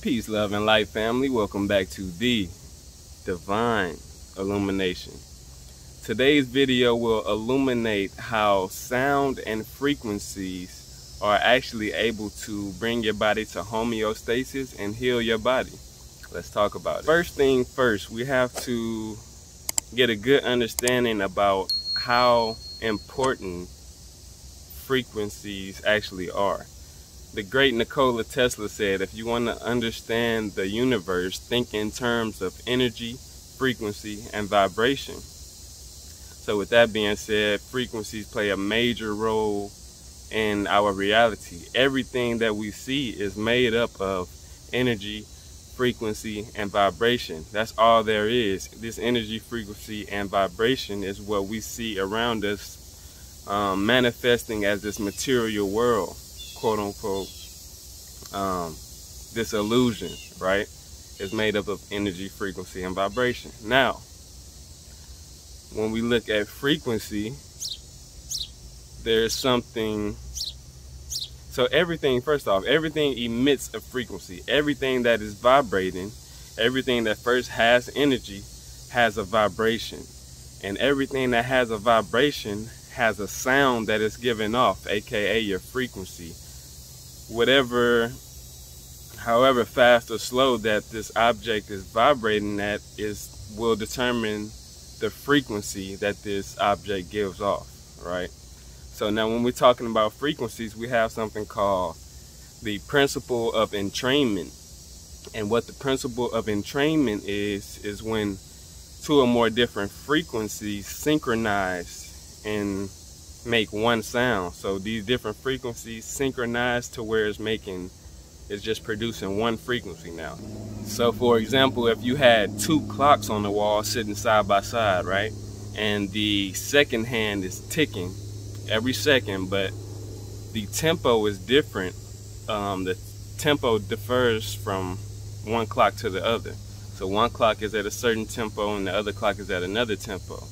Peace, love, and light, family. Welcome back to the Divine Illumination. Today's video will illuminate how sound and frequencies are actually able to bring your body to homeostasis and heal your body. Let's talk about it. First thing first, we have to get a good understanding about how important frequencies actually are. The great Nikola Tesla said, if you want to understand the universe, think in terms of energy, frequency, and vibration. So with that being said, frequencies play a major role in our reality. Everything that we see is made up of energy, frequency, and vibration. That's all there is. This energy, frequency, and vibration is what we see around us, manifesting as this material world, quote unquote. This illusion, right, is made up of energy, frequency, and vibration. Now, when we look at frequency, there's something. So everything, first off, everything emits a frequency. Everything that is vibrating, everything that first has energy, has a vibration. And everything that has a vibration has a sound that is given off, aka your frequency. However fast or slow that this object is vibrating at will determine the frequency that this object gives off, right? So now when we're talking about frequencies, we have something called the principle of entrainment. And what the principle of entrainment is when two or more different frequencies synchronize and make one sound. So these different frequencies synchronize to where it's just producing one frequency now. So for example, if you had two clocks on the wall sitting side by side, right? And the second hand is ticking every second, but the tempo is different. The tempo differs from one clock to the other. So one clock is at a certain tempo and the other clock is at another tempo.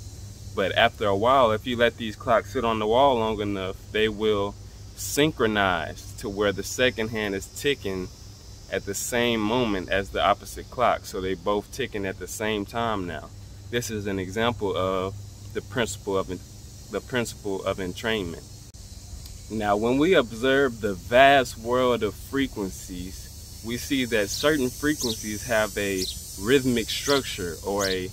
But after a while, if you let these clocks sit on the wall long enough, they will synchronize to where the second hand is ticking at the same moment as the opposite clock. So they both ticking at the same time now. This is an example of the principle of entrainment. Now, when we observe the vast world of frequencies, we see that certain frequencies have a rhythmic structure or a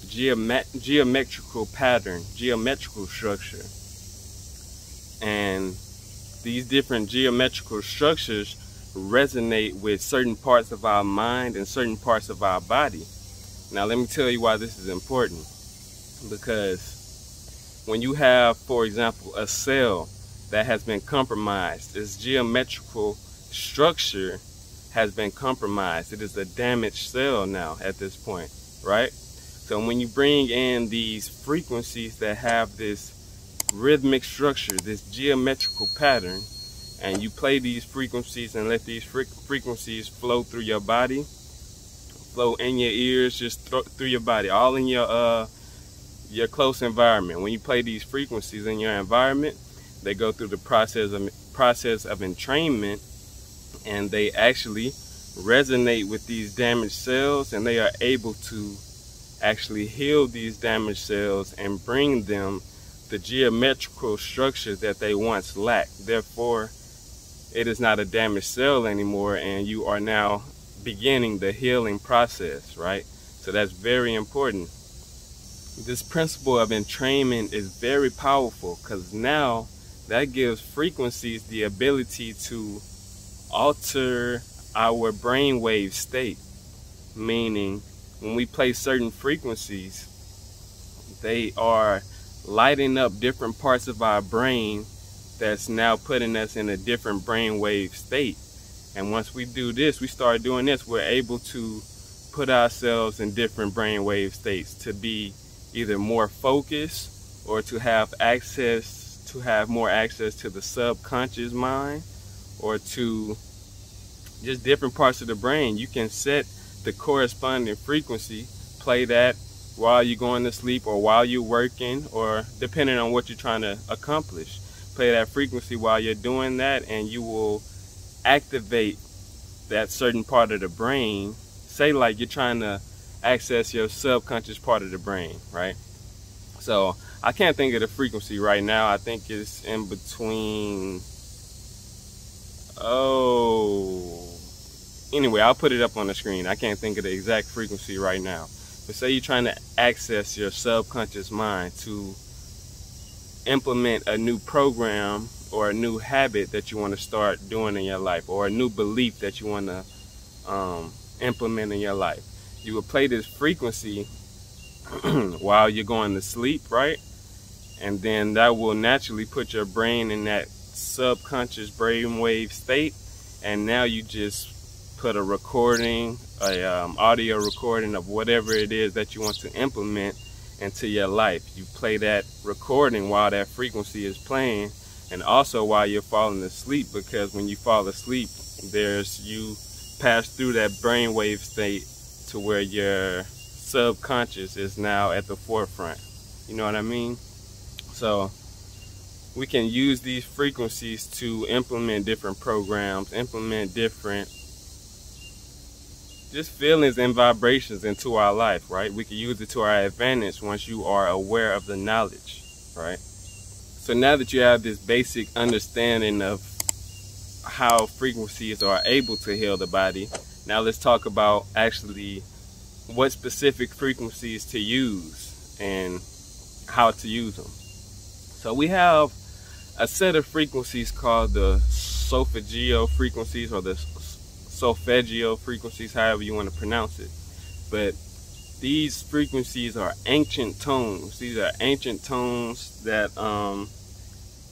geometrical pattern, geometrical structure. And these different geometrical structures resonate with certain parts of our mind and certain parts of our body. Now, let me tell you why this is important. Because when you have, for example, a cell that has been compromised, its geometrical structure has been compromised. It is a damaged cell now at this point, right? So when you bring in these frequencies that have this rhythmic structure, this geometrical pattern, and you play these frequencies and let these frequencies flow through your body, flow in your ears, just through your body, all in your close environment. When you play these frequencies in your environment, they go through the process of entrainment, and they actually resonate with these damaged cells, and they are able to actually heal these damaged cells and bring them the geometrical structure that they once lacked. Therefore, it is not a damaged cell anymore, and you are now beginning the healing process, right? So that's very important. This principle of entrainment is very powerful because now that gives frequencies the ability to alter our brainwave state, meaning when we play certain frequencies, they are lighting up different parts of our brain that's now putting us in a different brainwave state. And once we do this, we start doing this, we're able to put ourselves in different brainwave states to be either more focused or to have more access to the subconscious mind, or to just different parts of the brain. You can set the corresponding frequency, play that while you're going to sleep or while you're working, or depending on what you're trying to accomplish. Play that frequency while you're doing that, and you will activate that certain part of the brain. Say like you're trying to access your subconscious part of the brain, right? So I can't think of the frequency right now. I think it's in between, anyway, I'll put it up on the screen. I can't think of the exact frequency right now. But say you're trying to access your subconscious mind to implement a new program or a new habit that you want to start doing in your life, or a new belief that you want to implement in your life. You will play this frequency while you're going to sleep, right? And then that will naturally put your brain in that subconscious brainwave state. And now you just put a recording, audio recording of whatever it is that you want to implement into your life. You play that recording while that frequency is playing, and also while you're falling asleep, because when you fall asleep, you pass through that brainwave state to where your subconscious is now at the forefront. You know what I mean? So we can use these frequencies to implement different programs, implement different just feelings and vibrations into our life, right? We can use it to our advantage once you are aware of the knowledge, right? So now that you have this basic understanding of how frequencies are able to heal the body, now let's talk about actually what specific frequencies to use and how to use them. So we have a set of frequencies called the solfeggio frequencies, or the solfeggio frequencies, however you want to pronounce it. But these frequencies are ancient tones. These are ancient tones that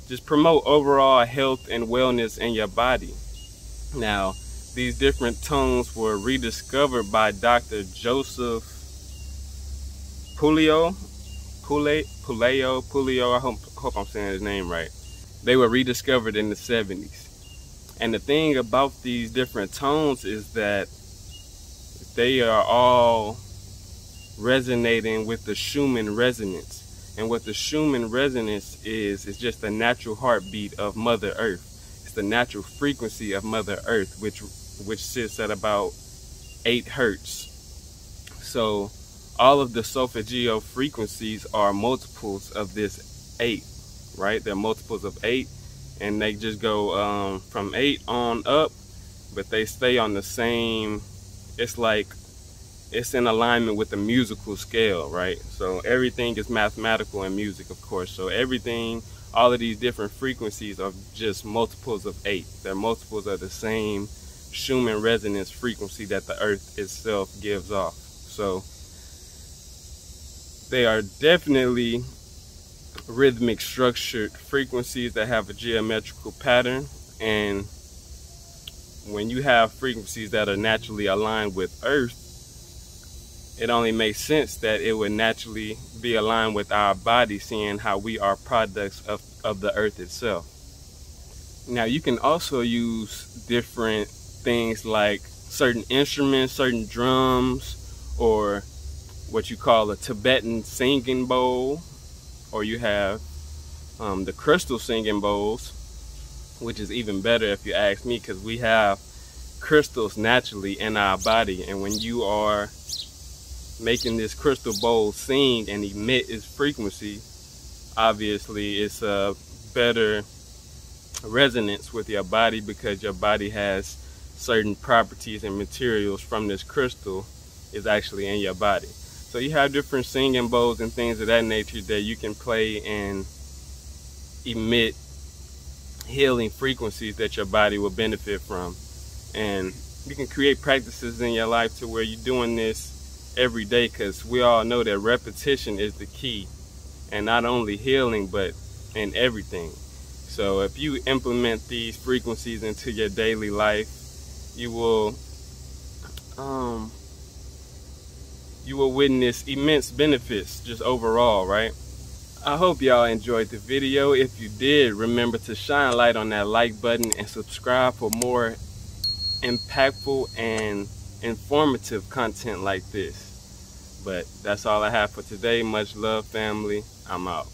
just promote overall health and wellness in your body. Now, these different tones were rediscovered by Dr. Joseph Puleo. I hope I'm saying his name right. They were rediscovered in the 70s. And the thing about these different tones is that they are all resonating with the Schumann resonance. And what the Schumann resonance is just the natural heartbeat of Mother Earth. It's the natural frequency of Mother Earth, which sits at about 8 hertz. So all of the solfeggio frequencies are multiples of this 8, right? They're multiples of 8, and they just go from 8 on up, but they stay on the same. It's like it's in alignment with the musical scale, right? So everything is mathematical in music, of course. So everything, all of these different frequencies are just multiples of 8. They're multiples of the same Schumann resonance frequency that the earth itself gives off. So they are definitely rhythmic structured frequencies that have a geometrical pattern. And when you have frequencies that are naturally aligned with earth, it only makes sense that it would naturally be aligned with our body, seeing how we are products of the earth itself. Now, you can also use different things like certain instruments, certain drums, or what you call a Tibetan singing bowl, or you have the crystal singing bowls, which is even better if you ask me, because we have crystals naturally in our body, and when you are making this crystal bowl sing and emit its frequency, obviously it's a better resonance with your body, because your body has certain properties and materials from this crystal is actually in your body. So you have different singing bowls and things of that nature that you can play and emit healing frequencies that your body will benefit from. And you can create practices in your life to where you're doing this every day, because we all know that repetition is the key, and not only healing but in everything. So if you implement these frequencies into your daily life, you will witness immense benefits just overall, right? I hope y'all enjoyed the video. If you did, remember to shine light on that like button and subscribe for more impactful and informative content like this. But that's all I have for today. Much love, family. I'm out.